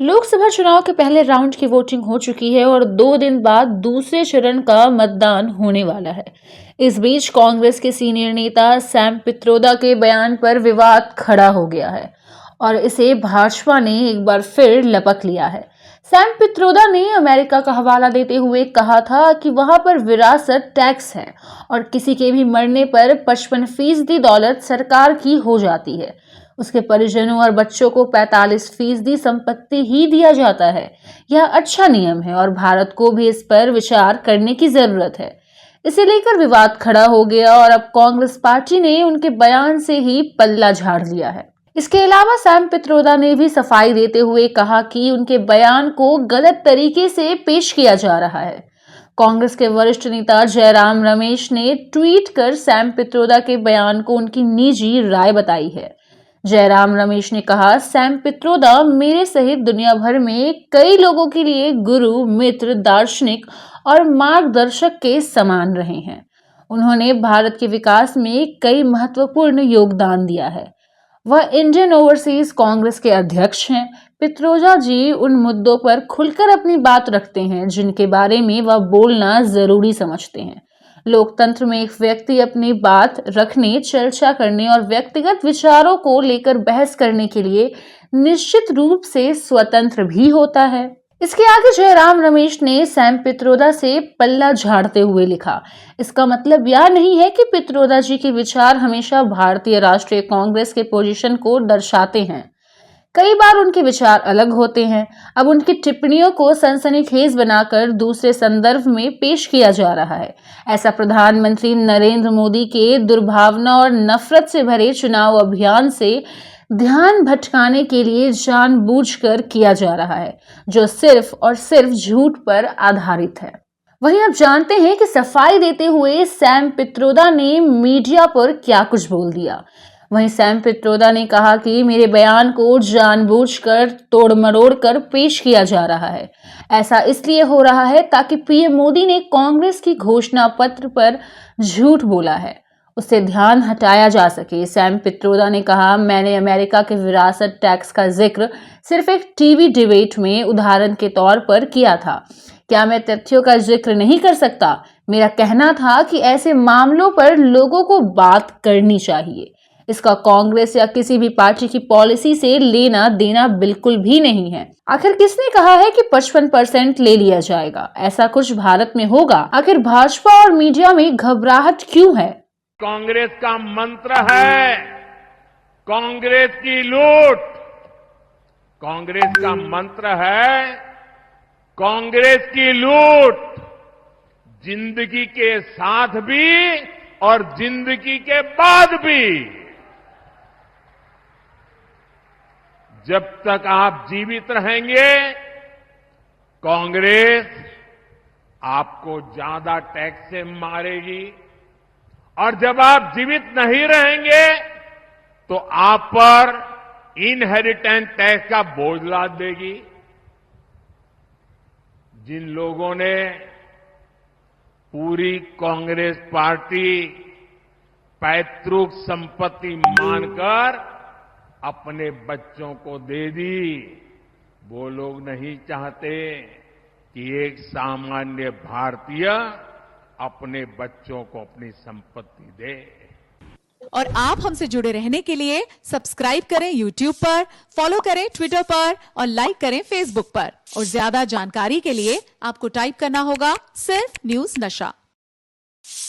लोकसभा चुनाव के पहले राउंड की वोटिंग हो चुकी है और 2 दिन बाद दूसरे चरण का मतदान होने वाला है। इस बीच कांग्रेस के सीनियर नेता सैम पित्रोदा के बयान पर विवाद खड़ा हो गया है और इसे भाजपा ने एक बार फिर लपक लिया है। सैम पित्रोदा ने अमेरिका का हवाला देते हुए कहा था कि वहां पर विरासत टैक्स है और किसी के भी मरने पर 55% दौलत सरकार की हो जाती है। उसके परिजनों और बच्चों को 45% संपत्ति ही दिया जाता है। यह अच्छा नियम है और भारत को भी इस पर विचार करने की जरूरत है। इसे लेकर विवाद खड़ा हो गया और अब कांग्रेस पार्टी ने उनके बयान से ही पल्ला झाड़ लिया है। इसके अलावा सैम पित्रोदा ने भी सफाई देते हुए कहा कि उनके बयान को गलत तरीके से पेश किया जा रहा है। कांग्रेस के वरिष्ठ नेता जयराम रमेश ने ट्वीट कर सैम पित्रोदा के बयान को उनकी निजी राय बताई है। जयराम रमेश ने कहा, सैम पित्रोदा मेरे सहित दुनिया भर में कई लोगों के लिए गुरु, मित्र, दार्शनिक और मार्गदर्शक के समान रहे हैं। उन्होंने भारत के विकास में कई महत्वपूर्ण योगदान दिया है। वह इंडियन ओवरसीज कांग्रेस के अध्यक्ष हैं। पित्रोदा जी उन मुद्दों पर खुलकर अपनी बात रखते हैं जिनके बारे में वह बोलना जरूरी समझते हैं। लोकतंत्र में एक व्यक्ति अपनी बात रखने, चर्चा करने और व्यक्तिगत विचारों को लेकर बहस करने के लिए निश्चित रूप से स्वतंत्र भी होता है। इसके आगे जयराम रमेश ने सैम पित्रोदा से पल्ला झाड़ते हुए लिखा, इसका मतलब यह नहीं है कि पित्रोदा जी के विचार हमेशा भारतीय राष्ट्रीय कांग्रेस के पोजीशन को दर्शाते हैं। कई बार उनके विचार अलग होते हैं। अब उनकी टिप्पणियों को सनसनीखेज बनाकर दूसरे संदर्भ में पेश किया जा रहा है। ऐसा प्रधानमंत्री नरेंद्र मोदी के दुर्भावना और नफरत से भरे चुनाव अभियान से ध्यान भटकाने के लिए जानबूझकर किया जा रहा है, जो सिर्फ और सिर्फ झूठ पर आधारित है। वहीं आप जानते हैं कि सफाई देते हुए सैम पित्रोदा ने मीडिया पर क्या कुछ बोल दिया। वहीं सैम पित्रोदा ने कहा कि मेरे बयान को जानबूझकर तोड़ मरोड़ कर पेश किया जा रहा है। ऐसा इसलिए हो रहा है ताकि पीएम मोदी ने कांग्रेस की घोषणा पत्र पर झूठ बोला है, उससे ध्यान हटाया जा सके। सैम पित्रोदा ने कहा, मैंने अमेरिका के विरासत टैक्स का जिक्र सिर्फ एक टीवी डिबेट में उदाहरण के तौर पर किया था। क्या मैं तथ्यों का जिक्र नहीं कर सकता? मेरा कहना था कि ऐसे मामलों पर लोगों को बात करनी चाहिए। इसका कांग्रेस या किसी भी पार्टी की पॉलिसी से लेना देना बिल्कुल भी नहीं है। आखिर किसने कहा है कि 55% ले लिया जाएगा? ऐसा कुछ भारत में होगा? आखिर भाजपा और मीडिया में घबराहट क्यों है? कांग्रेस का मंत्र है कांग्रेस की लूट। कांग्रेस का मंत्र है कांग्रेस की लूट, जिंदगी के साथ भी और जिंदगी के बाद भी। जब तक आप जीवित रहेंगे, कांग्रेस आपको ज्यादा टैक्स से मारेगी और जब आप जीवित नहीं रहेंगे तो आप पर इनहेरिटेंस टैक्स का बोझ लाद देगी। जिन लोगों ने पूरी कांग्रेस पार्टी पैतृक संपत्ति मानकर अपने बच्चों को दे दी, वो लोग नहीं चाहते कि एक सामान्य भारतीय अपने बच्चों को अपनी संपत्ति दे। और आप हमसे जुड़े रहने के लिए सब्सक्राइब करें YouTube पर, फॉलो करें ट्विटर पर और लाइक करें Facebook पर। और ज्यादा जानकारी के लिए आपको टाइप करना होगा सिर्फ न्यूज नशा।